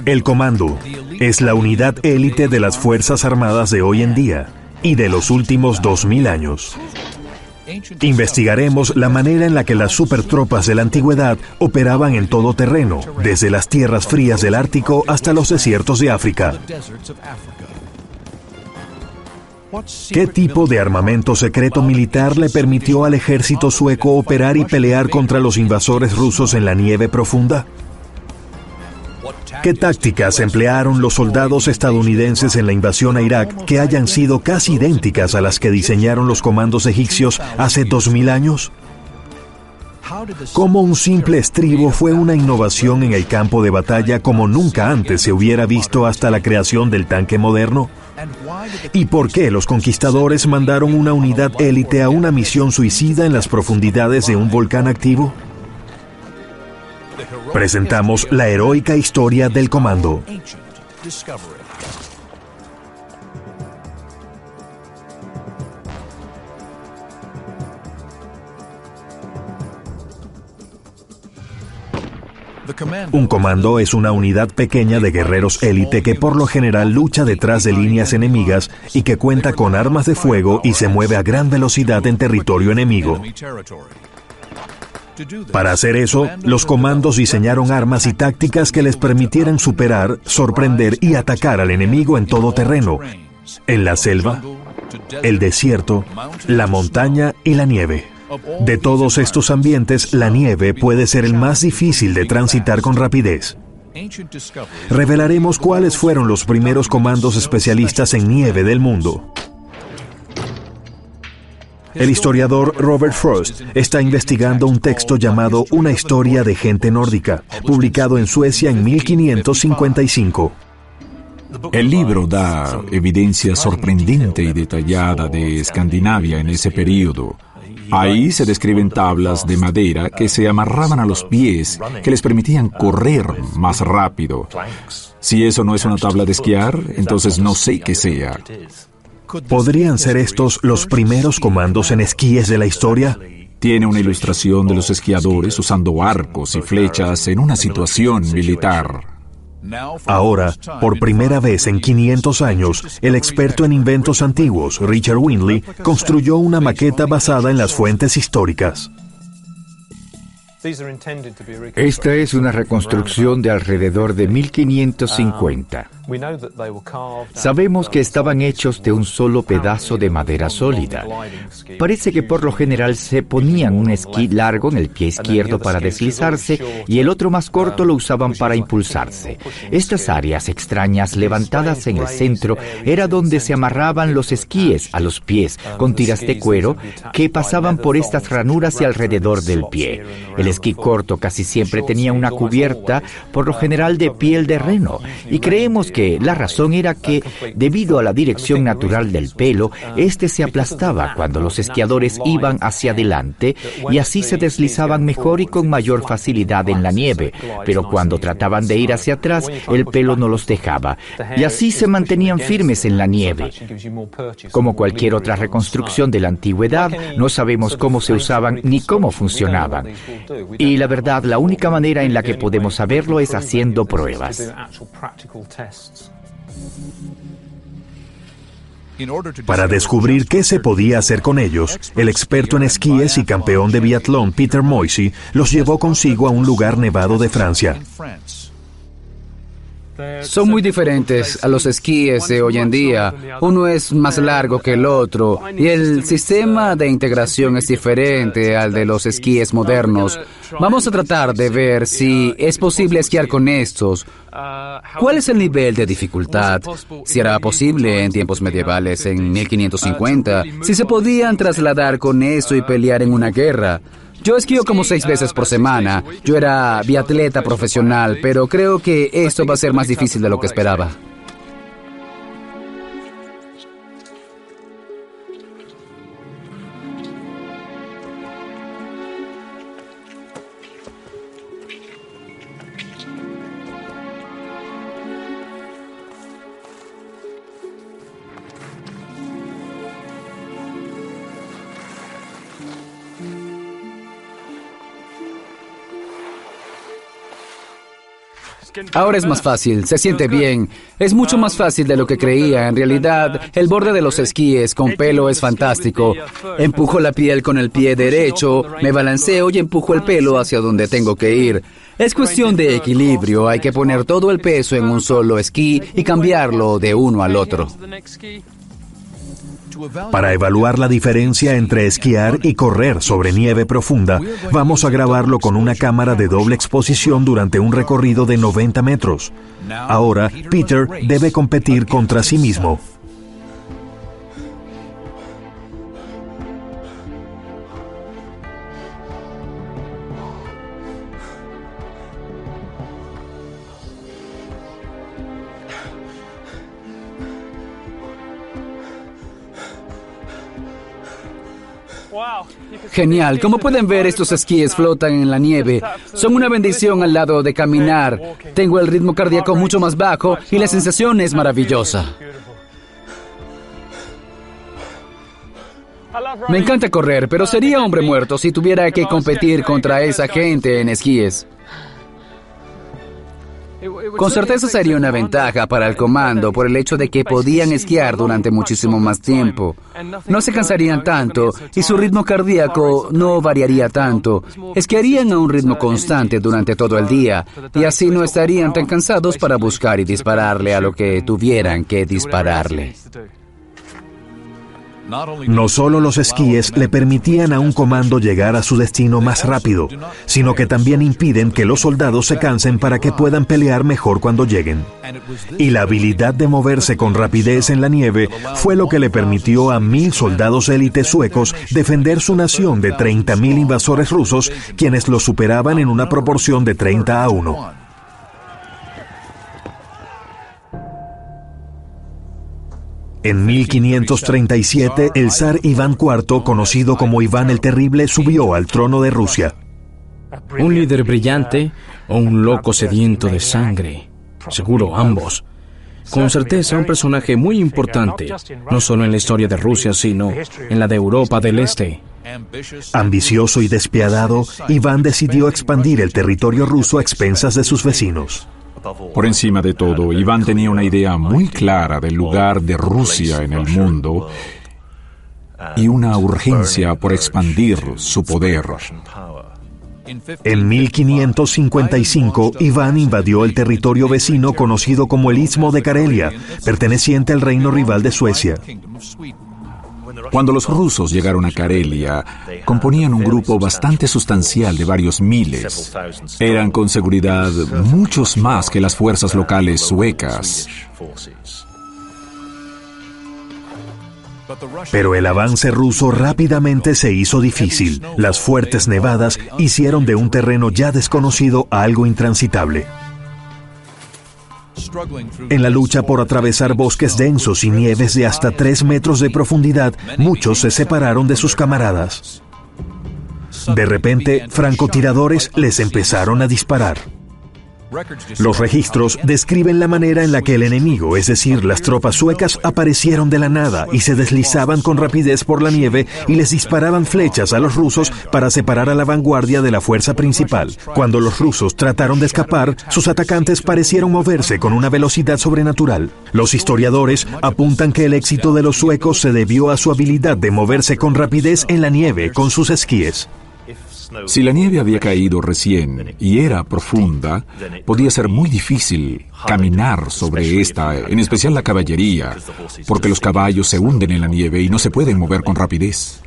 El comando es la unidad élite de las Fuerzas Armadas de hoy en día y de los últimos 2000 años. Investigaremos la manera en la que las supertropas de la antigüedad operaban en todo terreno, desde las tierras frías del Ártico hasta los desiertos de África. ¿Qué tipo de armamento secreto militar le permitió al ejército sueco operar y pelear contra los invasores rusos en la nieve profunda? ¿Qué tácticas emplearon los soldados estadounidenses en la invasión a Irak que hayan sido casi idénticas a las que diseñaron los comandos egipcios hace 2000 años? ¿Cómo un simple estribo fue una innovación en el campo de batalla como nunca antes se hubiera visto hasta la creación del tanque moderno? ¿Y por qué los conquistadores mandaron una unidad élite a una misión suicida en las profundidades de un volcán activo? Presentamos la heroica historia del comando. Un comando es una unidad pequeña de guerreros élite que por lo general lucha detrás de líneas enemigas y que cuenta con armas de fuego y se mueve a gran velocidad en territorio enemigo. Para hacer eso, los comandos diseñaron armas y tácticas que les permitieran superar, sorprender y atacar al enemigo en todo terreno, en la selva, el desierto, la montaña y la nieve. De todos estos ambientes, la nieve puede ser el más difícil de transitar con rapidez. Revelaremos cuáles fueron los primeros comandos especialistas en nieve del mundo. El historiador Robert Frost está investigando un texto llamado Una historia de gente nórdica, publicado en Suecia en 1555. El libro da evidencia sorprendente y detallada de Escandinavia en ese período. Ahí se describen tablas de madera que se amarraban a los pies, que les permitían correr más rápido. Si eso no es una tabla de esquiar, entonces no sé qué sea. ¿Podrían ser estos los primeros comandos en esquíes de la historia? Tiene una ilustración de los esquiadores usando arcos y flechas en una situación militar. Ahora, por primera vez en 500 años, el experto en inventos antiguos, Richard Windley, construyó una maqueta basada en las fuentes históricas. Esta es una reconstrucción de alrededor de 1550. Sabemos que estaban hechos de un solo pedazo de madera sólida. Parece que por lo general se ponían un esquí largo en el pie izquierdo para deslizarse y el otro más corto lo usaban para impulsarse. Estas áreas extrañas levantadas en el centro era donde se amarraban los esquíes a los pies con tiras de cuero que pasaban por estas ranuras y alrededor del pie. El esquí corto casi siempre tenía una cubierta, por lo general de piel de reno, y creemos que la razón era que, debido a la dirección natural del pelo, este se aplastaba cuando los esquiadores iban hacia adelante y así se deslizaban mejor y con mayor facilidad en la nieve, pero cuando trataban de ir hacia atrás, el pelo no los dejaba, y así se mantenían firmes en la nieve. Como cualquier otra reconstrucción de la antigüedad, no sabemos cómo se usaban ni cómo funcionaban. Y la verdad, la única manera en la que podemos saberlo es haciendo pruebas. Para descubrir qué se podía hacer con ellos, el experto en esquíes y campeón de biatlón Peter Moisey los llevó consigo a un lugar nevado de Francia. Son muy diferentes a los esquíes de hoy en día. Uno es más largo que el otro y el sistema de integración es diferente al de los esquíes modernos. Vamos a tratar de ver si es posible esquiar con estos. ¿Cuál es el nivel de dificultad? Si era posible en tiempos medievales, en 1550, si se podían trasladar con eso y pelear en una guerra. Yo esquío como 6 veces por semana. Yo era biatleta profesional, pero creo que esto va a ser más difícil de lo que esperaba. Ahora es más fácil, se siente bien. Es mucho más fácil de lo que creía. En realidad, el borde de los esquíes con pelo es fantástico. Empujo la piel con el pie derecho, me balanceo y empujo el pelo hacia donde tengo que ir. Es cuestión de equilibrio. Hay que poner todo el peso en un solo esquí y cambiarlo de uno al otro. Para evaluar la diferencia entre esquiar y correr sobre nieve profunda, vamos a grabarlo con una cámara de doble exposición durante un recorrido de 90 metros. Ahora, Peter debe competir contra sí mismo. Genial. Como pueden ver, estos esquíes flotan en la nieve. Son una bendición al lado de caminar. Tengo el ritmo cardíaco mucho más bajo y la sensación es maravillosa. Me encanta correr, pero sería hombre muerto si tuviera que competir contra esa gente en esquíes. Con certeza sería una ventaja para el comando por el hecho de que podían esquiar durante muchísimo más tiempo. No se cansarían tanto y su ritmo cardíaco no variaría tanto. Esquiarían a un ritmo constante durante todo el día y así no estarían tan cansados para buscar y dispararle a lo que tuvieran que dispararle. No solo los esquíes le permitían a un comando llegar a su destino más rápido, sino que también impiden que los soldados se cansen para que puedan pelear mejor cuando lleguen. Y la habilidad de moverse con rapidez en la nieve fue lo que le permitió a 1.000 soldados élite suecos defender su nación de 30.000 invasores rusos, quienes los superaban en una proporción de 30-1. En 1537, el zar Iván IV, conocido como Iván el Terrible, subió al trono de Rusia. Un líder brillante o un loco sediento de sangre. Seguro ambos. Con certeza un personaje muy importante, no solo en la historia de Rusia, sino en la de Europa del Este. Ambicioso y despiadado, Iván decidió expandir el territorio ruso a expensas de sus vecinos. Por encima de todo, Iván tenía una idea muy clara del lugar de Rusia en el mundo y una urgencia por expandir su poder. En 1555, Iván invadió el territorio vecino conocido como el Istmo de Karelia, perteneciente al reino rival de Suecia. Cuando los rusos llegaron a Karelia, componían un grupo bastante sustancial de varios miles. Eran con seguridad muchos más que las fuerzas locales suecas. Pero el avance ruso rápidamente se hizo difícil. Las fuertes nevadas hicieron de un terreno ya desconocido algo intransitable. En la lucha por atravesar bosques densos y nieves de hasta 3 metros de profundidad, muchos se separaron de sus camaradas. De repente, francotiradores les empezaron a disparar. Los registros describen la manera en la que el enemigo, es decir, las tropas suecas, aparecieron de la nada y se deslizaban con rapidez por la nieve y les disparaban flechas a los rusos para separar a la vanguardia de la fuerza principal. Cuando los rusos trataron de escapar, sus atacantes parecieron moverse con una velocidad sobrenatural. Los historiadores apuntan que el éxito de los suecos se debió a su habilidad de moverse con rapidez en la nieve con sus esquíes. Si la nieve había caído recién y era profunda, podía ser muy difícil caminar sobre esta, en especial la caballería, porque los caballos se hunden en la nieve y no se pueden mover con rapidez.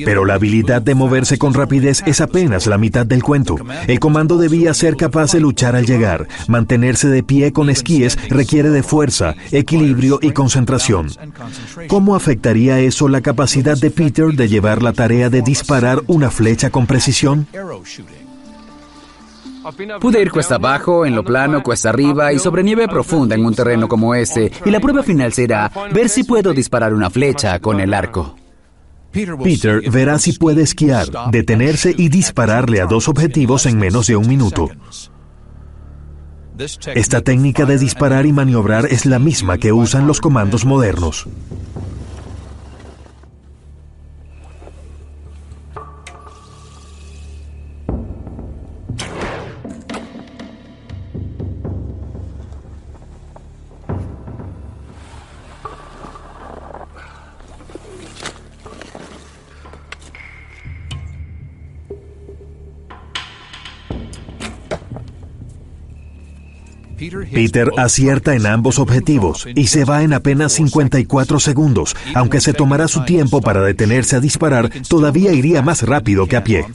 Pero la habilidad de moverse con rapidez es apenas la mitad del cuento. El comando debía ser capaz de luchar al llegar. Mantenerse de pie con esquíes requiere de fuerza, equilibrio y concentración. ¿Cómo afectaría eso la capacidad de Peter de llevar la tarea de disparar una flecha con precisión? Pude ir cuesta abajo, en lo plano, cuesta arriba y sobre nieve profunda en un terreno como este. Y la prueba final será ver si puedo disparar una flecha con el arco. Peter verá si puede esquiar, detenerse y dispararle a 2 objetivos en menos de 1 minuto. Esta técnica de disparar y maniobrar es la misma que usan los comandos modernos. Peter acierta en ambos objetivos y se va en apenas 54 segundos. Aunque se tomará su tiempo para detenerse a disparar, todavía iría más rápido que a pie.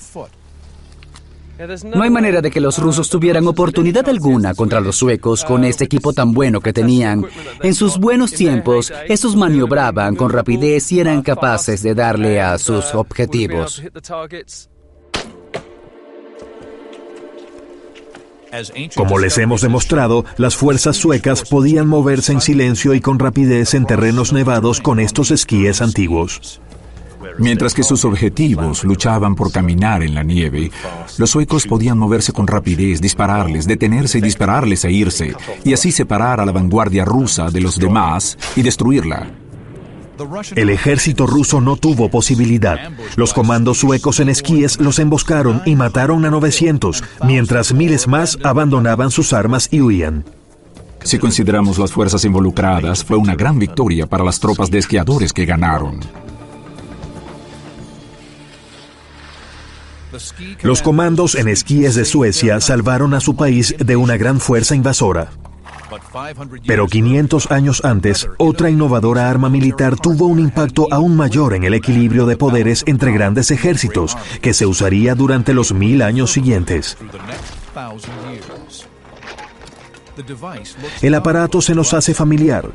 No hay manera de que los rusos tuvieran oportunidad alguna contra los suecos con este equipo tan bueno que tenían. En sus buenos tiempos, estos maniobraban con rapidez y eran capaces de darle a sus objetivos. Como les hemos demostrado, las fuerzas suecas podían moverse en silencio y con rapidez en terrenos nevados con estos esquíes antiguos. Mientras que sus objetivos luchaban por caminar en la nieve, los suecos podían moverse con rapidez, dispararles, detenerse y dispararles e irse, y así separar a la vanguardia rusa de los demás y destruirla. El ejército ruso no tuvo posibilidad. Los comandos suecos en esquíes los emboscaron y mataron a 900, mientras miles más abandonaban sus armas y huían. Si consideramos las fuerzas involucradas, fue una gran victoria para las tropas de esquiadores que ganaron. Los comandos en esquíes de Suecia salvaron a su país de una gran fuerza invasora. Pero 500 años antes, otra innovadora arma militar tuvo un impacto aún mayor en el equilibrio de poderes entre grandes ejércitos, que se usaría durante los 1000 años siguientes. El aparato se nos hace familiar,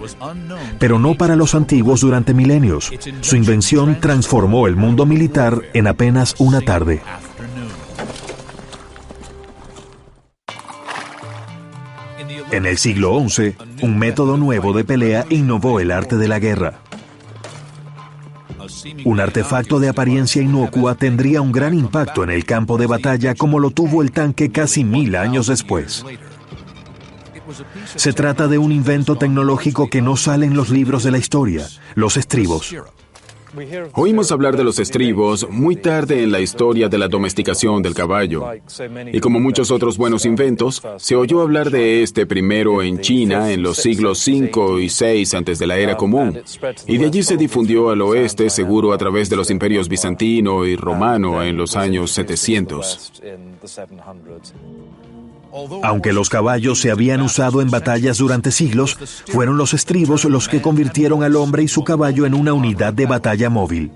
pero no para los antiguos durante milenios. Su invención transformó el mundo militar en apenas una tarde. En el siglo XI, un método nuevo de pelea innovó el arte de la guerra. Un artefacto de apariencia inocua tendría un gran impacto en el campo de batalla como lo tuvo el tanque casi 1000 años después. Se trata de un invento tecnológico que no sale en los libros de la historia, los estribos. Oímos hablar de los estribos muy tarde en la historia de la domesticación del caballo. Y como muchos otros buenos inventos, se oyó hablar de este primero en China en los siglos V y VI antes de la era común. Y de allí se difundió al oeste, seguro a través de los imperios bizantino y romano en los años 700. Aunque los caballos se habían usado en batallas durante siglos, fueron los estribos los que convirtieron al hombre y su caballo en una unidad de batalla móvil.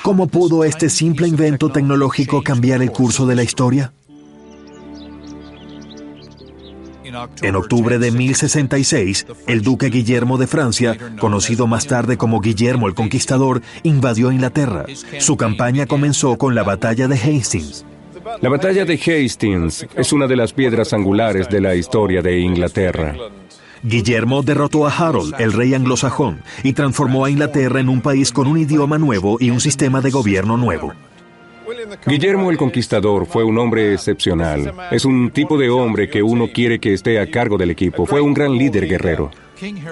¿Cómo pudo este simple invento tecnológico cambiar el curso de la historia? En octubre de 1066, el duque Guillermo de Francia, conocido más tarde como Guillermo el Conquistador, invadió Inglaterra. Su campaña comenzó con la batalla de Hastings. La batalla de Hastings es una de las piedras angulares de la historia de Inglaterra. Guillermo derrotó a Harold, el rey anglosajón, y transformó a Inglaterra en un país con un idioma nuevo y un sistema de gobierno nuevo. Guillermo el Conquistador fue un hombre excepcional. Es un tipo de hombre que uno quiere que esté a cargo del equipo. Fue un gran líder guerrero.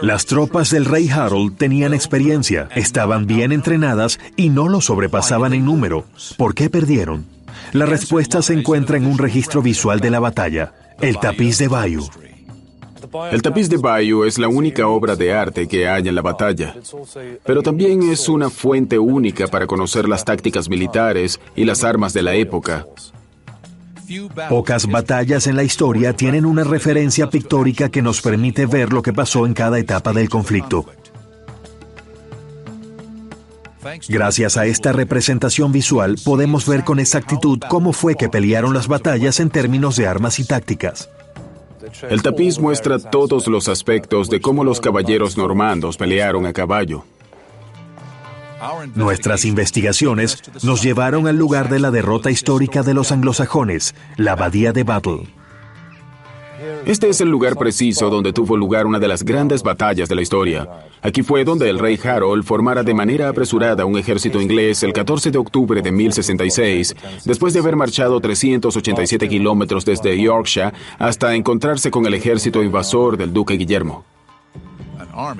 Las tropas del rey Harold tenían experiencia, estaban bien entrenadas y no lo sobrepasaban en número. ¿Por qué perdieron? La respuesta se encuentra en un registro visual de la batalla, el tapiz de Bayeux. El tapiz de Bayeux es la única obra de arte que hay en la batalla, pero también es una fuente única para conocer las tácticas militares y las armas de la época. Pocas batallas en la historia tienen una referencia pictórica que nos permite ver lo que pasó en cada etapa del conflicto. Gracias a esta representación visual, podemos ver con exactitud cómo fue que pelearon las batallas en términos de armas y tácticas. El tapiz muestra todos los aspectos de cómo los caballeros normandos pelearon a caballo. Nuestras investigaciones nos llevaron al lugar de la derrota histórica de los anglosajones, la Abadía de Battle. Este es el lugar preciso donde tuvo lugar una de las grandes batallas de la historia. Aquí fue donde el rey Harold formara de manera apresurada un ejército inglés el 14 de octubre de 1066, después de haber marchado 387 kilómetros desde Yorkshire hasta encontrarse con el ejército invasor del duque Guillermo.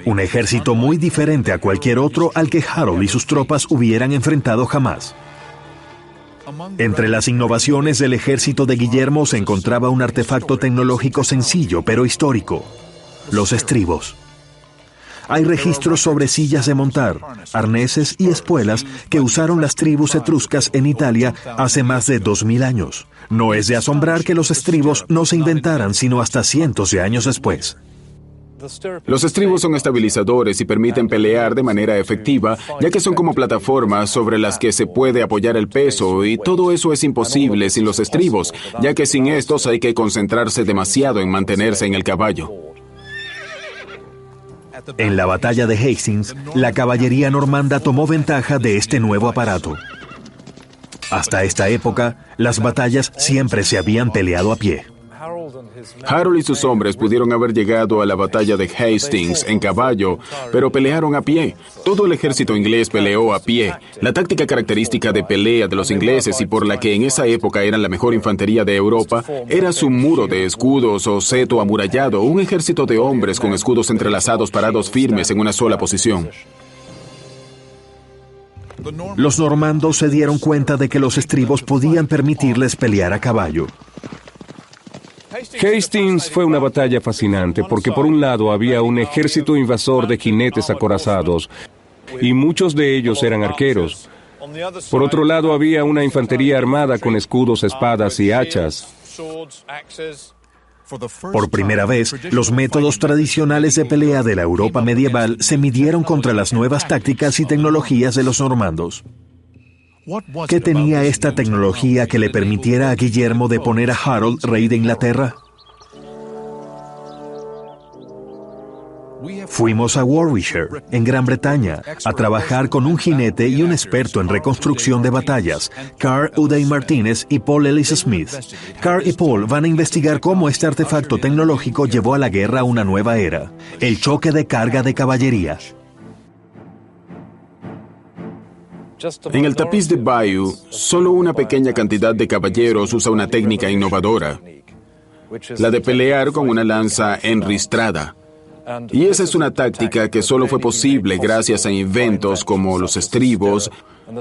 Un ejército muy diferente a cualquier otro al que Harold y sus tropas hubieran enfrentado jamás. Entre las innovaciones del ejército de Guillermo se encontraba un artefacto tecnológico sencillo pero histórico: los estribos. Hay registros sobre sillas de montar, arneses y espuelas que usaron las tribus etruscas en Italia hace más de 2000 años. No es de asombrar que los estribos no se inventaran sino hasta cientos de años después. Los estribos son estabilizadores y permiten pelear de manera efectiva, ya que son como plataformas sobre las que se puede apoyar el peso, y todo eso es imposible sin los estribos, ya que sin estos hay que concentrarse demasiado en mantenerse en el caballo. En la batalla de Hastings, la caballería normanda tomó ventaja de este nuevo aparato. Hasta esta época, las batallas siempre se habían peleado a pie. Harold y sus hombres pudieron haber llegado a la batalla de Hastings en caballo, pero pelearon a pie. Todo el ejército inglés peleó a pie. La táctica característica de pelea de los ingleses, y por la que en esa época eran la mejor infantería de Europa, era su muro de escudos o seto amurallado, un ejército de hombres con escudos entrelazados parados firmes en una sola posición. Los normandos se dieron cuenta de que los estribos podían permitirles pelear a caballo. Hastings fue una batalla fascinante porque por un lado había un ejército invasor de jinetes acorazados y muchos de ellos eran arqueros. Por otro lado había una infantería armada con escudos, espadas y hachas. Por primera vez, los métodos tradicionales de pelea de la Europa medieval se midieron contra las nuevas tácticas y tecnologías de los normandos. ¿Qué tenía esta tecnología que le permitiera a Guillermo de poner a Harold rey de Inglaterra? Fuimos a Warwickshire, en Gran Bretaña, a trabajar con un jinete y un experto en reconstrucción de batallas, Carl Uday Martínez y Paul Ellis Smith. Carl y Paul van a investigar cómo este artefacto tecnológico llevó a la guerra una nueva era, el choque de carga de caballería. En el tapiz de Bayeux, solo una pequeña cantidad de caballeros usa una técnica innovadora, la de pelear con una lanza enristrada. Y esa es una táctica que solo fue posible gracias a inventos como los estribos,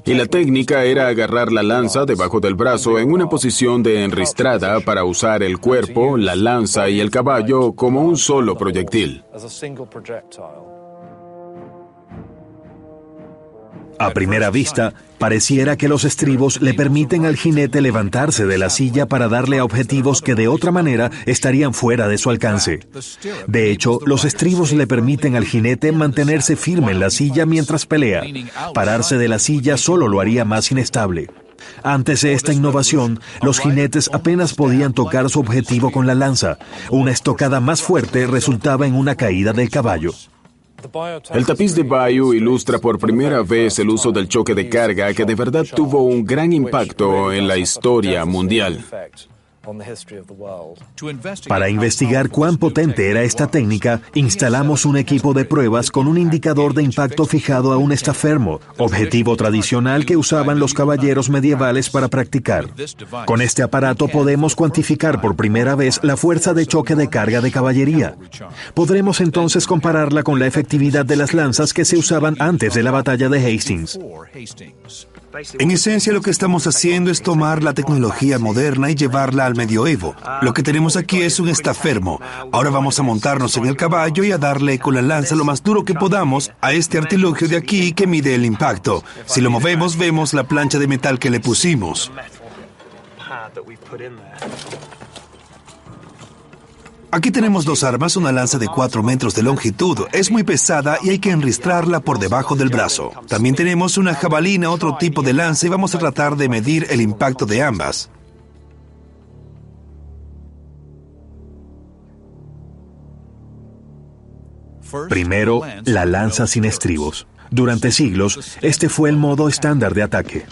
y la técnica era agarrar la lanza debajo del brazo en una posición de enristrada para usar el cuerpo, la lanza y el caballo como un solo proyectil. A primera vista, pareciera que los estribos le permiten al jinete levantarse de la silla para darle a objetivos que de otra manera estarían fuera de su alcance. De hecho, los estribos le permiten al jinete mantenerse firme en la silla mientras pelea. Pararse de la silla solo lo haría más inestable. Antes de esta innovación, los jinetes apenas podían tocar su objetivo con la lanza. Una estocada más fuerte resultaba en una caída del caballo. El tapiz de Bayeux ilustra por primera vez el uso del choque de carga, que de verdad tuvo un gran impacto en la historia mundial. Para investigar cuán potente era esta técnica, instalamos un equipo de pruebas con un indicador de impacto fijado a un estafermo, objetivo tradicional que usaban los caballeros medievales para practicar. Con este aparato podemos cuantificar por primera vez la fuerza de choque de carga de caballería. Podremos entonces compararla con la efectividad de las lanzas que se usaban antes de la batalla de Hastings. En esencia, lo que estamos haciendo es tomar la tecnología moderna y llevarla al medioevo. Lo que tenemos aquí es un estafermo. Ahora vamos a montarnos en el caballo y a darle con la lanza lo más duro que podamos a este artilugio de aquí que mide el impacto. Si lo movemos, vemos la plancha de metal que le pusimos. Aquí tenemos dos armas, una lanza de 4 metros de longitud. Es muy pesada y hay que enristrarla por debajo del brazo. También tenemos una jabalina, otro tipo de lanza, y vamos a tratar de medir el impacto de ambas. Primero, la lanza sin estribos. Durante siglos, este fue el modo estándar de ataque.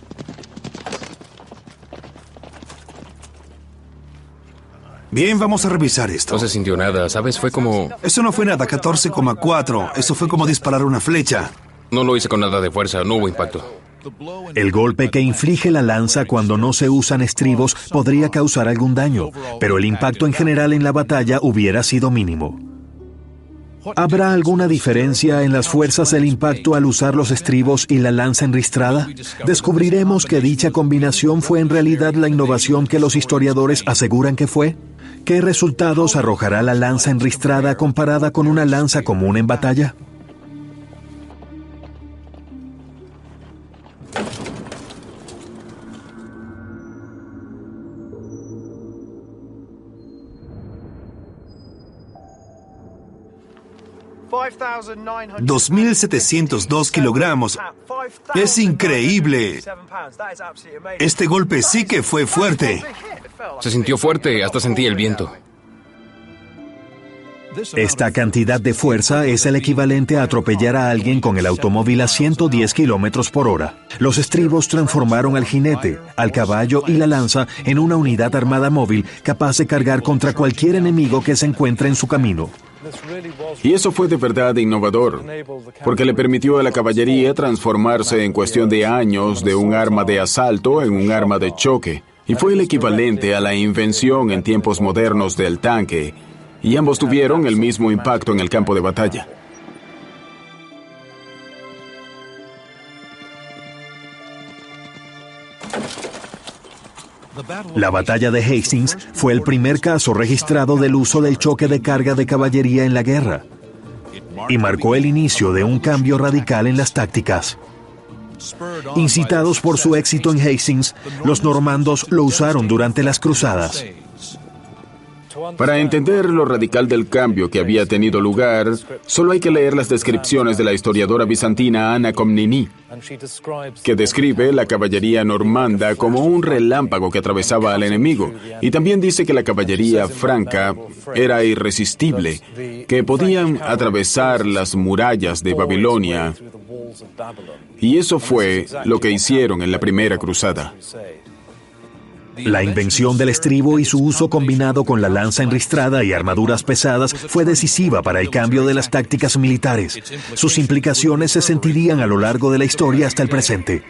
Bien, vamos a revisar esto. No se sintió nada, ¿sabes? Fue como... Eso no fue nada, 14,4. Eso fue como disparar una flecha. No lo hice con nada de fuerza, no hubo impacto. El golpe que inflige la lanza cuando no se usan estribos podría causar algún daño, pero el impacto en general en la batalla hubiera sido mínimo. ¿Habrá alguna diferencia en las fuerzas del impacto al usar los estribos y la lanza enristrada? ¿Descubriremos que dicha combinación fue en realidad la innovación que los historiadores aseguran que fue? ¿Qué resultados arrojará la lanza enristrada comparada con una lanza común en batalla? 2.702 kilogramos. Es increíble. Este golpe sí que fue fuerte. Se sintió fuerte, hasta sentí el viento. Esta cantidad de fuerza es el equivalente a atropellar a alguien con el automóvil a 110 kilómetros por hora. Los estribos transformaron al jinete, al caballo y la lanza en una unidad armada móvil capaz de cargar contra cualquier enemigo que se encuentre en su camino. Y eso fue de verdad innovador, porque le permitió a la caballería transformarse en cuestión de años de un arma de asalto en un arma de choque. Y fue el equivalente a la invención en tiempos modernos del tanque. Y ambos tuvieron el mismo impacto en el campo de batalla. La batalla de Hastings fue el primer caso registrado del uso del choque de carga de caballería en la guerra y marcó el inicio de un cambio radical en las tácticas. Incitados por su éxito en Hastings, los normandos lo usaron durante las cruzadas. Para entender lo radical del cambio que había tenido lugar, solo hay que leer las descripciones de la historiadora bizantina Anna Komnene, que describe la caballería normanda como un relámpago que atravesaba al enemigo, y también dice que la caballería franca era irresistible, que podían atravesar las murallas de Babilonia, y eso fue lo que hicieron en la primera cruzada. La invención del estribo y su uso combinado con la lanza enristrada y armaduras pesadas fue decisiva para el cambio de las tácticas militares. Sus implicaciones se sentirían a lo largo de la historia hasta el presente.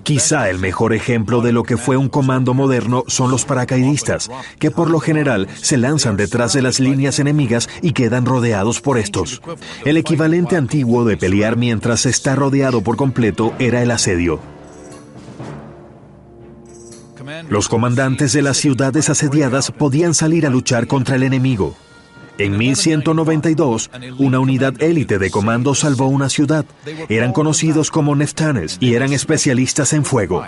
Quizá el mejor ejemplo de lo que fue un comando moderno son los paracaidistas, que por lo general se lanzan detrás de las líneas enemigas y quedan rodeados por estos. El equivalente antiguo de pelear mientras se está rodeado por completo era el asedio. Los comandantes de las ciudades asediadas podían salir a luchar contra el enemigo. En 1192, una unidad élite de comando salvó una ciudad. Eran conocidos como Neftanes y eran especialistas en fuego.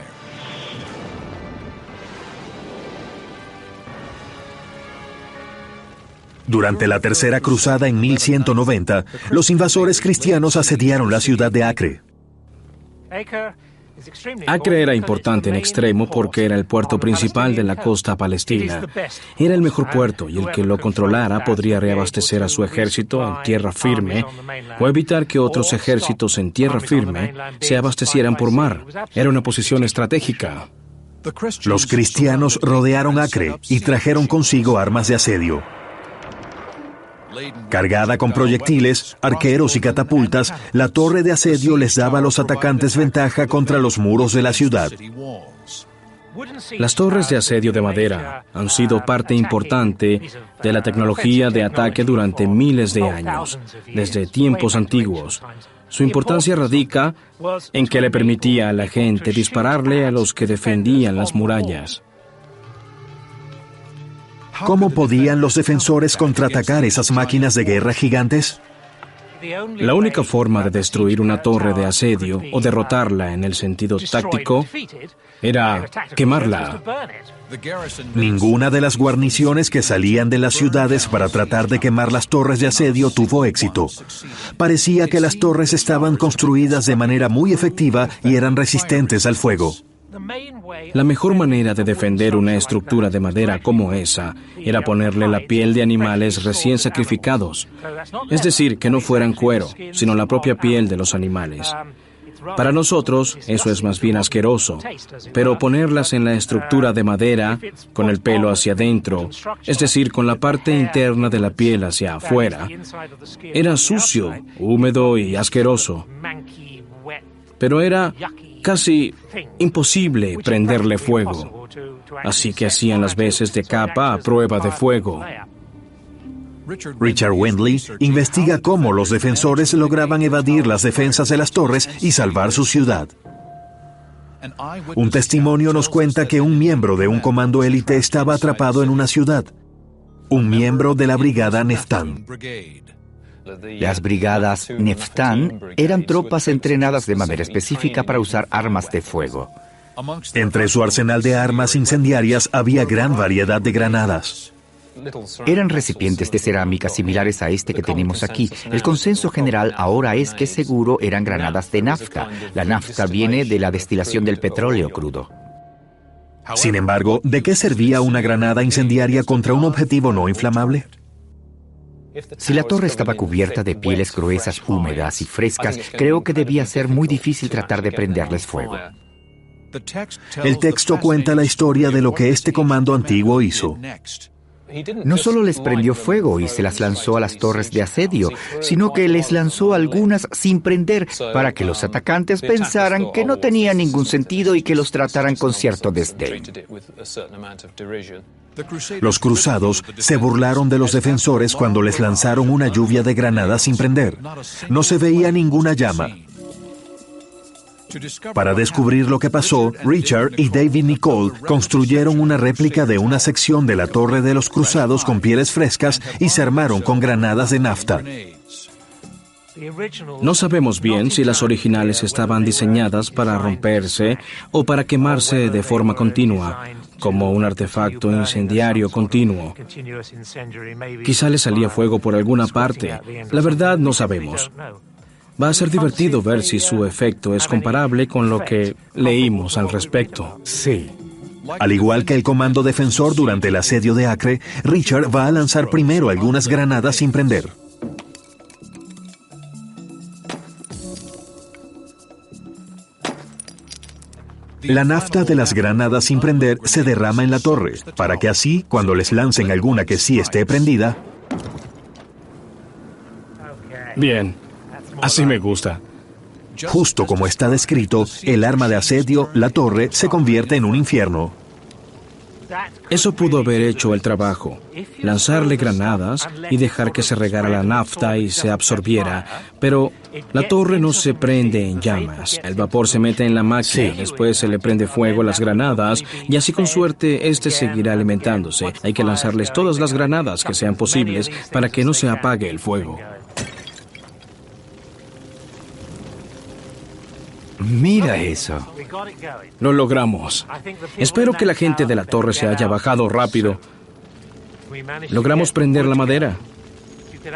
Durante la Tercera Cruzada en 1190, los invasores cristianos asediaron la ciudad de Acre. Acre era importante en extremo porque era el puerto principal de la costa palestina. Era el mejor puerto y el que lo controlara podría reabastecer a su ejército en tierra firme o evitar que otros ejércitos en tierra firme se abastecieran por mar. Era una posición estratégica. Los cristianos rodearon Acre y trajeron consigo armas de asedio. Cargada con proyectiles, arqueros y catapultas, la torre de asedio les daba a los atacantes ventaja contra los muros de la ciudad. Las torres de asedio de madera han sido parte importante de la tecnología de ataque durante miles de años, desde tiempos antiguos. Su importancia radica en que le permitía a la gente dispararle a los que defendían las murallas. ¿Cómo podían los defensores contraatacar esas máquinas de guerra gigantes? La única forma de destruir una torre de asedio o derrotarla en el sentido táctico era quemarla. Ninguna de las guarniciones que salían de las ciudades para tratar de quemar las torres de asedio tuvo éxito. Parecía que las torres estaban construidas de manera muy efectiva y eran resistentes al fuego. La mejor manera de defender una estructura de madera como esa era ponerle la piel de animales recién sacrificados. Es decir, que no fueran cuero, sino la propia piel de los animales. Para nosotros, eso es más bien asqueroso, pero ponerlas en la estructura de madera, con el pelo hacia adentro, es decir, con la parte interna de la piel hacia afuera, era sucio, húmedo y asqueroso. Pero era casi imposible prenderle fuego, así que hacían las veces de capa a prueba de fuego. Richard Wendley investiga cómo los defensores lograban evadir las defensas de las torres y salvar su ciudad. Un testimonio nos cuenta que un miembro de un comando élite estaba atrapado en una ciudad, un miembro de la brigada Neftán. Las brigadas Neftán eran tropas entrenadas de manera específica para usar armas de fuego. Entre su arsenal de armas incendiarias había gran variedad de granadas. Eran recipientes de cerámica similares a este que tenemos aquí. El consenso general ahora es que seguro eran granadas de nafta. La nafta viene de la destilación del petróleo crudo. Sin embargo, ¿de qué servía una granada incendiaria contra un objetivo no inflamable? Si la torre estaba cubierta de pieles gruesas, húmedas y frescas, creo que debía ser muy difícil tratar de prenderles fuego. El texto cuenta la historia de lo que este comando antiguo hizo. No solo les prendió fuego y se las lanzó a las torres de asedio, sino que les lanzó algunas sin prender para que los atacantes pensaran que no tenía ningún sentido y que los trataran con cierto desdén. Los cruzados se burlaron de los defensores cuando les lanzaron una lluvia de granadas sin prender. No se veía ninguna llama. Para descubrir lo que pasó, Richard y David Nicole construyeron una réplica de una sección de la torre de los cruzados con pieles frescas y se armaron con granadas de nafta. No sabemos bien si las originales estaban diseñadas para romperse o para quemarse de forma continua, como un artefacto incendiario continuo. Quizá le salía fuego por alguna parte. La verdad no sabemos. Va a ser divertido ver si su efecto es comparable con lo que leímos al respecto. Sí. Al igual que el comando defensor durante el asedio de Acre, Richard va a lanzar primero algunas granadas sin prender. La nafta de las granadas sin prender se derrama en la torre, para que así, cuando les lancen alguna que sí esté prendida... Bien, así me gusta. Justo como está descrito, el arma de asedio, la torre, se convierte en un infierno. Eso pudo haber hecho el trabajo, lanzarle granadas y dejar que se regara la nafta y se absorbiera, pero la torre no se prende en llamas. El vapor se mete en la máquina, después se le prende fuego a las granadas y así con suerte este seguirá alimentándose. Hay que lanzarles todas las granadas que sean posibles para que no se apague el fuego. Mira eso. Lo logramos. Espero que la gente de la torre se haya bajado rápido. Logramos prender la madera.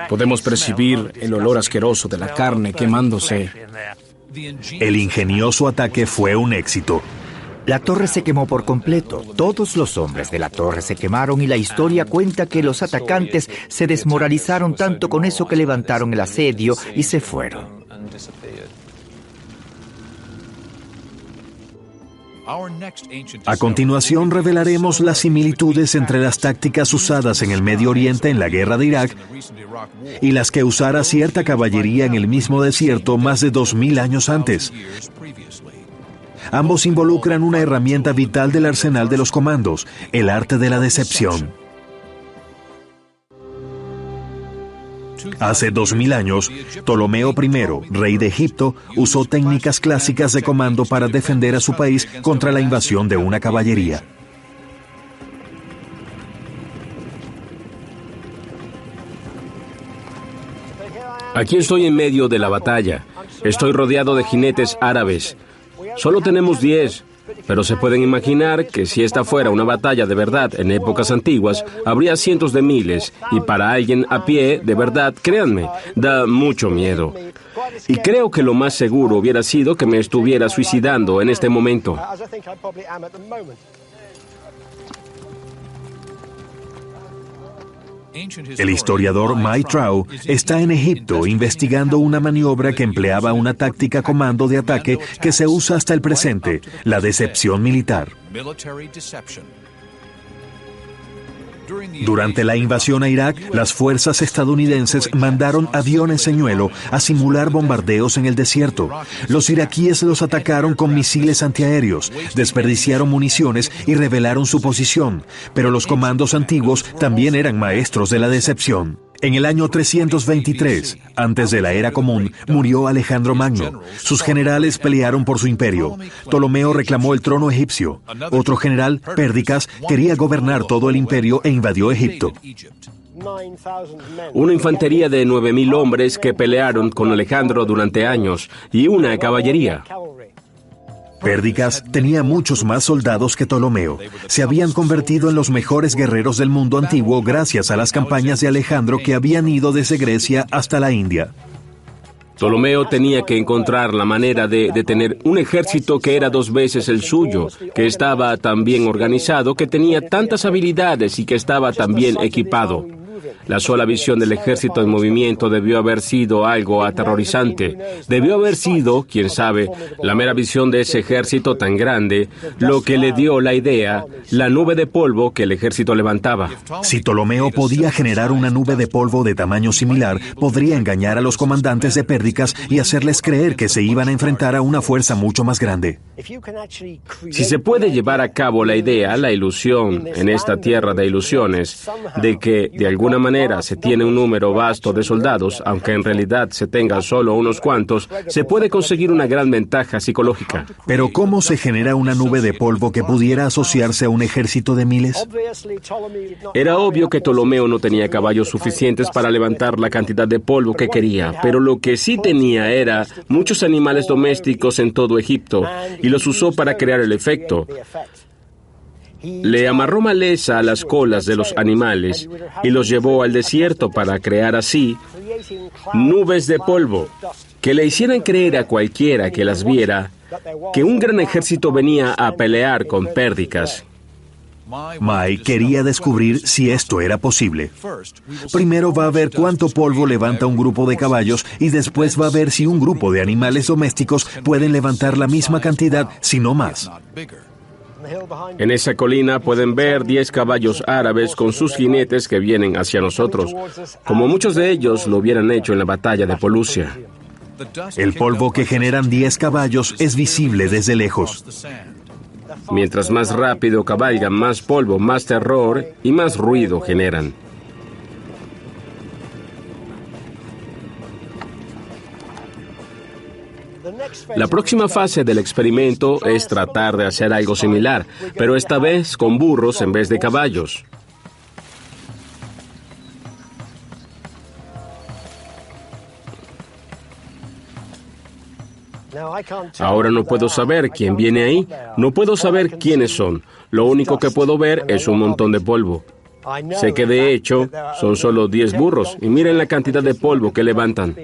Podemos percibir el olor asqueroso de la carne quemándose. El ingenioso ataque fue un éxito. La torre se quemó por completo. Todos los hombres de la torre se quemaron y la historia cuenta que los atacantes se desmoralizaron tanto con eso que levantaron el asedio y se fueron. A continuación revelaremos las similitudes entre las tácticas usadas en el Medio Oriente en la guerra de Irak y las que usara cierta caballería en el mismo desierto más de 2000 años antes. Ambos involucran una herramienta vital del arsenal de los comandos, el arte de la decepción. Hace 2000 años, Ptolomeo I, rey de Egipto, usó técnicas clásicas de comando para defender a su país contra la invasión de una caballería. Aquí estoy en medio de la batalla. Estoy rodeado de jinetes árabes. Solo tenemos 10. Pero se pueden imaginar que si esta fuera una batalla de verdad en épocas antiguas, habría cientos de miles, y para alguien a pie, de verdad, créanme, da mucho miedo. Y creo que lo más seguro hubiera sido que me estuviera suicidando en este momento. El historiador Mai Trau está en Egipto investigando una maniobra que empleaba una táctica comando de ataque que se usa hasta el presente, la decepción militar. Durante la invasión a Irak, las fuerzas estadounidenses mandaron aviones señuelo a simular bombardeos en el desierto. Los iraquíes los atacaron con misiles antiaéreos, desperdiciaron municiones y revelaron su posición. Pero los comandos antiguos también eran maestros de la decepción. En el año 323, antes de la era común, murió Alejandro Magno. Sus generales pelearon por su imperio. Ptolomeo reclamó el trono egipcio. Otro general, Pérdicas, quería gobernar todo el imperio e invadió Egipto. Una infantería de 9000 hombres que pelearon con Alejandro durante años y una caballería. Pérdicas tenía muchos más soldados que Ptolomeo. Se habían convertido en los mejores guerreros del mundo antiguo gracias a las campañas de Alejandro que habían ido desde Grecia hasta la India. Ptolomeo tenía que encontrar la manera de tener un ejército que era 2 veces el suyo, que estaba tan bien organizado, que tenía tantas habilidades y que estaba tan bien equipado. La sola visión del ejército en movimiento debió haber sido algo aterrorizante. Debió haber sido, quién sabe, la mera visión de ese ejército tan grande, lo que le dio la idea, la nube de polvo que el ejército levantaba. Si Ptolomeo podía generar una nube de polvo de tamaño similar, podría engañar a los comandantes de Pérdicas y hacerles creer que se iban a enfrentar a una fuerza mucho más grande. Si se puede llevar a cabo la idea, la ilusión, en esta tierra de ilusiones, de que de alguna manera se tiene un número vasto de soldados, aunque en realidad se tengan solo unos cuantos, se puede conseguir una gran ventaja psicológica. Pero ¿cómo se genera una nube de polvo que pudiera asociarse a un ejército de miles? Era obvio que Ptolomeo no tenía caballos suficientes para levantar la cantidad de polvo que quería, pero lo que sí tenía era muchos animales domésticos en todo Egipto, y los usó para crear el efecto. Le amarró maleza a las colas de los animales y los llevó al desierto para crear así nubes de polvo que le hicieran creer a cualquiera que las viera que un gran ejército venía a pelear con Pérdicas. Mai quería descubrir si esto era posible. Primero va a ver cuánto polvo levanta un grupo de caballos y después va a ver si un grupo de animales domésticos pueden levantar la misma cantidad, si no más. En esa colina pueden ver 10 caballos árabes con sus jinetes que vienen hacia nosotros, como muchos de ellos lo hubieran hecho en la batalla de Polusia. El polvo que generan 10 caballos es visible desde lejos. Mientras más rápido cabalgan, más polvo, más terror y más ruido generan. La próxima fase del experimento es tratar de hacer algo similar, pero esta vez con burros en vez de caballos. Ahora no puedo saber quién viene ahí, no puedo saber quiénes son. Lo único que puedo ver es un montón de polvo. Sé que de hecho son solo 10 burros y miren la cantidad de polvo que levantan.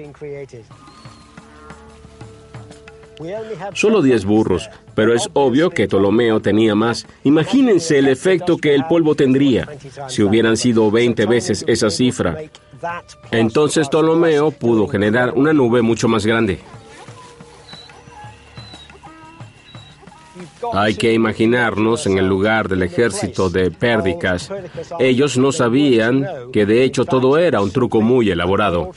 Solo 10 burros, pero es obvio que Ptolomeo tenía más. Imagínense el efecto que el polvo tendría si hubieran sido 20 veces esa cifra. Entonces Ptolomeo pudo generar una nube mucho más grande. Hay que imaginarnos en el lugar del ejército de Pérdicas. Ellos no sabían que de hecho todo era un truco muy elaborado.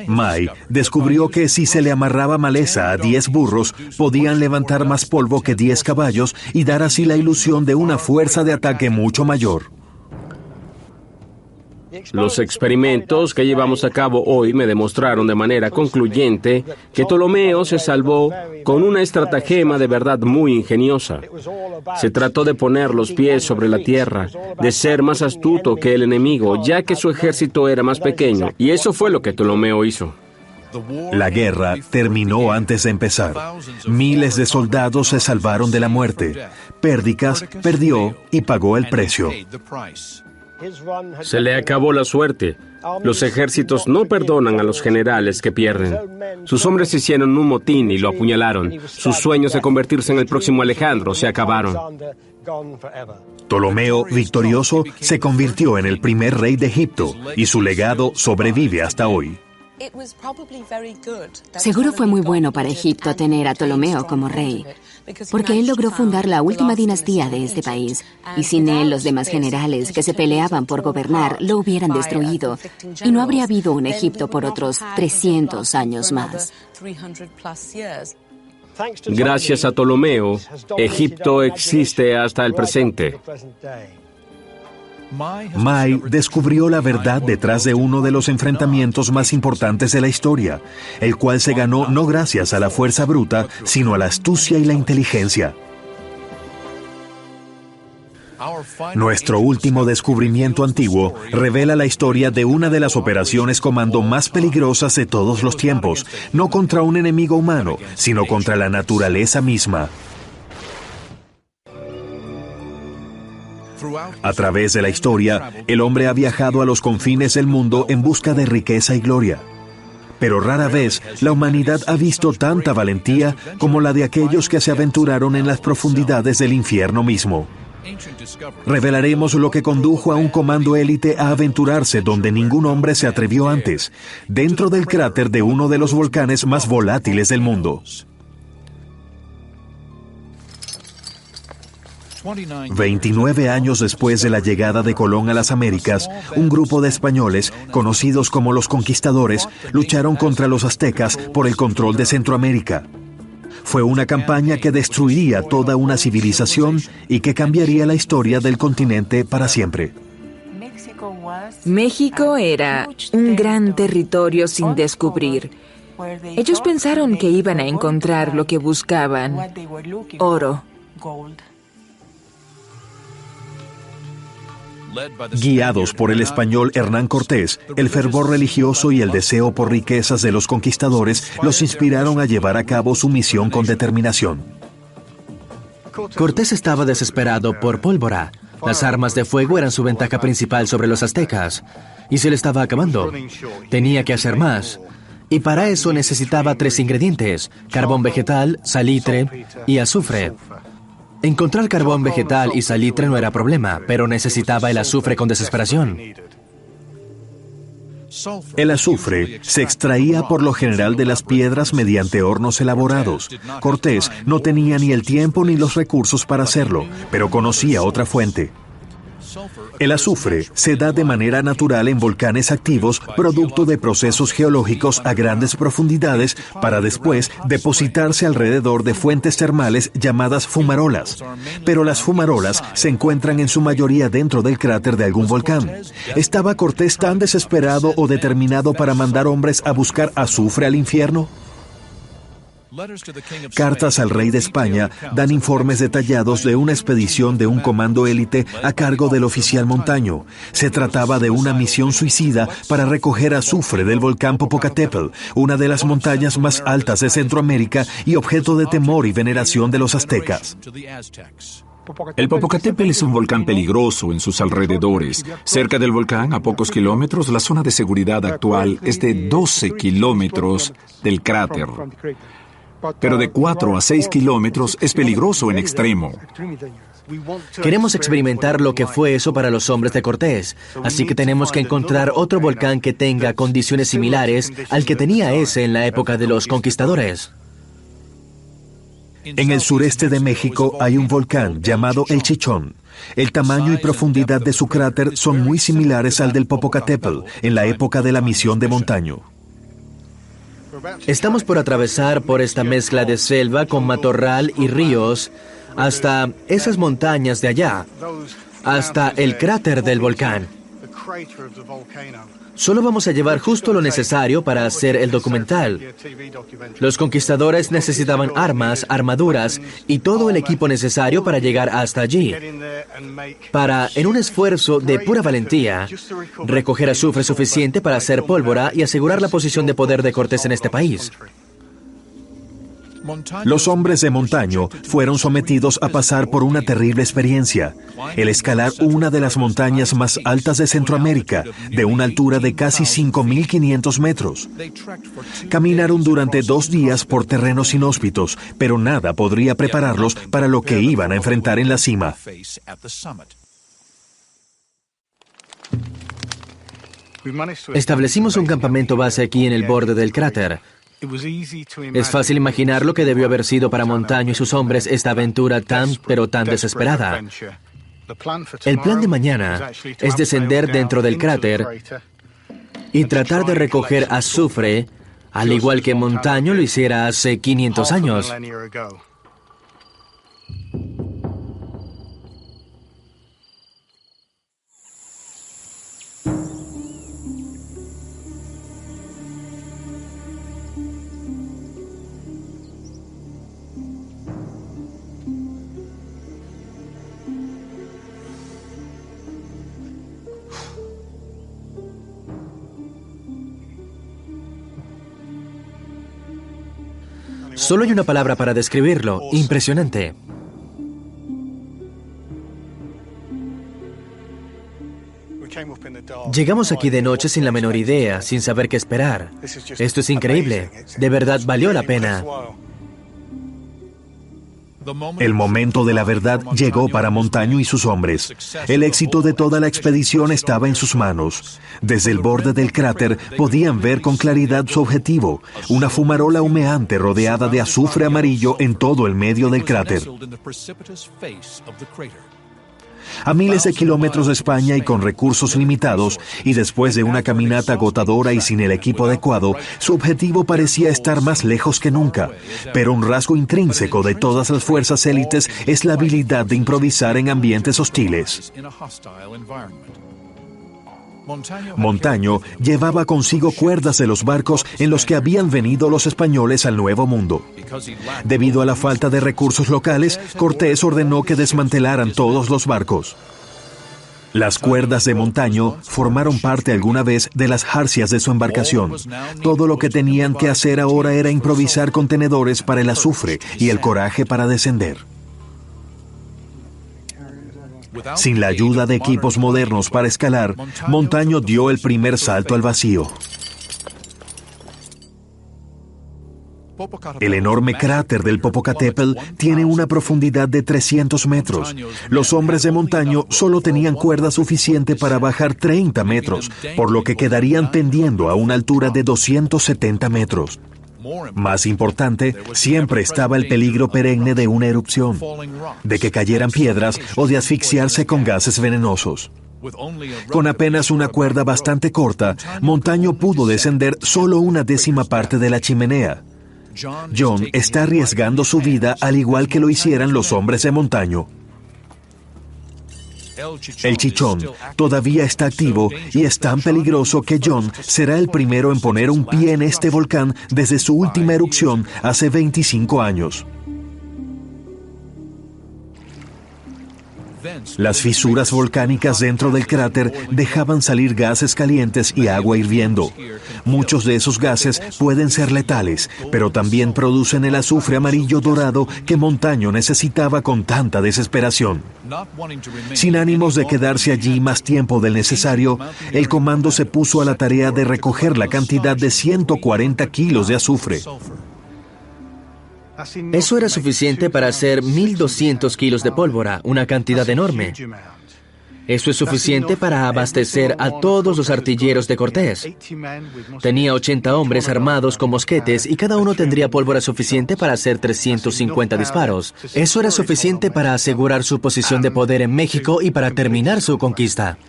Mai descubrió que si se le amarraba maleza a 10 burros, podían levantar más polvo que 10 caballos y dar así la ilusión de una fuerza de ataque mucho mayor. Los experimentos que llevamos a cabo hoy me demostraron de manera concluyente que Ptolomeo se salvó con una estratagema de verdad muy ingeniosa. Se trató de poner los pies sobre la tierra, de ser más astuto que el enemigo, ya que su ejército era más pequeño, y eso fue lo que Ptolomeo hizo. La guerra terminó antes de empezar. Miles de soldados se salvaron de la muerte. Pérdicas perdió y pagó el precio. Se le acabó la suerte. Los ejércitos no perdonan a los generales que pierden. Sus hombres hicieron un motín y lo apuñalaron. Sus sueños de convertirse en el próximo Alejandro se acabaron. Ptolomeo, victorioso, se convirtió en el primer rey de Egipto y su legado sobrevive hasta hoy. Seguro fue muy bueno para Egipto tener a Ptolomeo como rey, porque él logró fundar la última dinastía de este país, y sin él los demás generales que se peleaban por gobernar lo hubieran destruido, y no habría habido un Egipto por otros 300 años más. Gracias a Ptolomeo, Egipto existe hasta el presente. Mai descubrió la verdad detrás de uno de los enfrentamientos más importantes de la historia, el cual se ganó no gracias a la fuerza bruta, sino a la astucia y la inteligencia. Nuestro último descubrimiento antiguo revela la historia de una de las operaciones comando más peligrosas de todos los tiempos, no contra un enemigo humano, sino contra la naturaleza misma. A través de la historia, el hombre ha viajado a los confines del mundo en busca de riqueza y gloria. Pero rara vez la humanidad ha visto tanta valentía como la de aquellos que se aventuraron en las profundidades del infierno mismo. Revelaremos lo que condujo a un comando élite a aventurarse donde ningún hombre se atrevió antes, dentro del cráter de uno de los volcanes más volátiles del mundo. 29 años después de la llegada de Colón a las Américas, un grupo de españoles, conocidos como los conquistadores, lucharon contra los aztecas por el control de Centroamérica. Fue una campaña que destruiría toda una civilización y que cambiaría la historia del continente para siempre. México era un gran territorio sin descubrir. Ellos pensaron que iban a encontrar lo que buscaban: oro. Guiados por el español Hernán Cortés, el fervor religioso y el deseo por riquezas de los conquistadores los inspiraron a llevar a cabo su misión con determinación. Cortés estaba desesperado por pólvora. Las armas de fuego eran su ventaja principal sobre los aztecas, y se le estaba acabando. Tenía que hacer más, y para eso necesitaba 3 ingredientes: carbón vegetal, salitre y azufre. Encontrar carbón vegetal y salitre no era problema, pero necesitaba el azufre con desesperación. El azufre se extraía por lo general de las piedras mediante hornos elaborados. Cortés no tenía ni el tiempo ni los recursos para hacerlo, pero conocía otra fuente. El azufre se da de manera natural en volcanes activos, producto de procesos geológicos a grandes profundidades, para después depositarse alrededor de fuentes termales llamadas fumarolas. Pero las fumarolas se encuentran en su mayoría dentro del cráter de algún volcán. ¿Estaba Cortés tan desesperado o determinado para mandar hombres a buscar azufre al infierno? Cartas al rey de España dan informes detallados de una expedición de un comando élite a cargo del oficial Montaño. Se trataba de una misión suicida para recoger azufre del volcán Popocatépetl, una de las montañas más altas de Centroamérica y objeto de temor y veneración de los aztecas. El Popocatépetl es un volcán peligroso en sus alrededores. Cerca del volcán, a pocos kilómetros, la zona de seguridad actual es de 12 kilómetros del cráter. Pero de 4 a 6 kilómetros es peligroso en extremo. Queremos experimentar lo que fue eso para los hombres de Cortés, así que tenemos que encontrar otro volcán que tenga condiciones similares al que tenía ese en la época de los conquistadores. En el sureste de México hay un volcán llamado El Chichón. El tamaño y profundidad de su cráter son muy similares al del Popocatépetl en la época de la misión de Montaño. Estamos por atravesar por esta mezcla de selva con matorral y ríos hasta esas montañas de allá, hasta el cráter del volcán. Solo vamos a llevar justo lo necesario para hacer el documental. Los conquistadores necesitaban armas, armaduras y todo el equipo necesario para llegar hasta allí. Para, en un esfuerzo de pura valentía, recoger azufre suficiente para hacer pólvora y asegurar la posición de poder de Cortés en este país. Los hombres de Montaño fueron sometidos a pasar por una terrible experiencia: el escalar una de las montañas más altas de Centroamérica, de una altura de casi 5.500 metros. Caminaron durante 2 días por terrenos inhóspitos, pero nada podría prepararlos para lo que iban a enfrentar en la cima. Establecimos un campamento base aquí en el borde del cráter. Es fácil imaginar lo que debió haber sido para Montaño y sus hombres esta aventura tan, pero tan desesperada. El plan de mañana es descender dentro del cráter y tratar de recoger azufre, al igual que Montaño lo hiciera hace 500 años. Solo hay una palabra para describirlo: impresionante. Llegamos aquí de noche sin la menor idea, sin saber qué esperar. Esto es increíble. De verdad valió la pena. El momento de la verdad llegó para Montaño y sus hombres. El éxito de toda la expedición estaba en sus manos. Desde el borde del cráter podían ver con claridad su objetivo, una fumarola humeante rodeada de azufre amarillo en todo el medio del cráter. A miles de kilómetros de España y con recursos limitados, y después de una caminata agotadora y sin el equipo adecuado, su objetivo parecía estar más lejos que nunca. Pero un rasgo intrínseco de todas las fuerzas élites es la habilidad de improvisar en ambientes hostiles. Montaño llevaba consigo cuerdas de los barcos en los que habían venido los españoles al Nuevo Mundo. Debido a la falta de recursos locales, Cortés ordenó que desmantelaran todos los barcos. Las cuerdas de Montaño formaron parte alguna vez de las jarcias de su embarcación. Todo lo que tenían que hacer ahora era improvisar contenedores para el azufre y el coraje para descender. Sin la ayuda de equipos modernos para escalar, Montaño dio el primer salto al vacío. El enorme cráter del Popocatépetl tiene una profundidad de 300 metros. Los hombres de Montaño solo tenían cuerda suficiente para bajar 30 metros, por lo que quedarían pendiendo a una altura de 270 metros. Más importante, siempre estaba el peligro perenne de una erupción, de que cayeran piedras o de asfixiarse con gases venenosos. Con apenas una cuerda bastante corta, Montaño pudo descender solo una décima parte de la chimenea. John está arriesgando su vida al igual que lo hicieran los hombres de Montaño. El Chichón todavía está activo y es tan peligroso que John será el primero en poner un pie en este volcán desde su última erupción hace 25 años. Las fisuras volcánicas dentro del cráter dejaban salir gases calientes y agua hirviendo. Muchos de esos gases pueden ser letales, pero también producen el azufre amarillo dorado que Montaño necesitaba con tanta desesperación. Sin ánimos de quedarse allí más tiempo del necesario, el comando se puso a la tarea de recoger la cantidad de 140 kilos de azufre. Eso era suficiente para hacer 1.200 kilos de pólvora, una cantidad enorme. Eso es suficiente para abastecer a todos los artilleros de Cortés. Tenía 80 hombres armados con mosquetes y cada uno tendría pólvora suficiente para hacer 350 disparos. Eso era suficiente para asegurar su posición de poder en México y para terminar su conquista.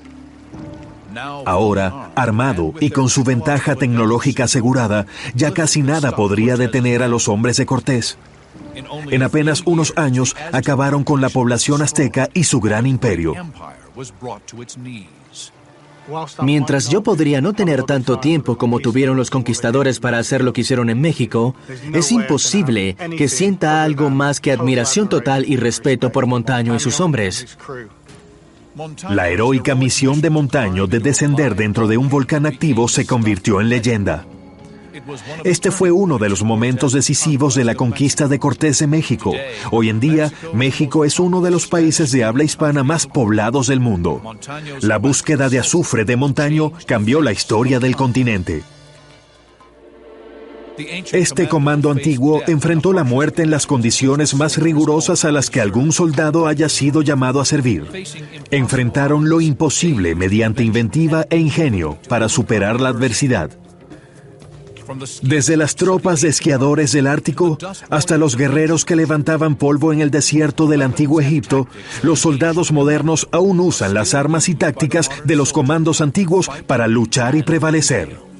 Ahora, armado y con su ventaja tecnológica asegurada, ya casi nada podría detener a los hombres de Cortés. En apenas unos años acabaron con la población azteca y su gran imperio. Mientras yo podría no tener tanto tiempo como tuvieron los conquistadores para hacer lo que hicieron en México, es imposible que sienta algo más que admiración total y respeto por Montaño y sus hombres. La heroica misión de Montaño de descender dentro de un volcán activo se convirtió en leyenda. Este fue uno de los momentos decisivos de la conquista de Cortés de México. Hoy en día, México es uno de los países de habla hispana más poblados del mundo. La búsqueda de azufre de Montaño cambió la historia del continente. Este comando antiguo enfrentó la muerte en las condiciones más rigurosas a las que algún soldado haya sido llamado a servir. Enfrentaron lo imposible mediante inventiva e ingenio para superar la adversidad. Desde las tropas de esquiadores del Ártico hasta los guerreros que levantaban polvo en el desierto del antiguo Egipto, los soldados modernos aún usan las armas y tácticas de los comandos antiguos para luchar y prevalecer.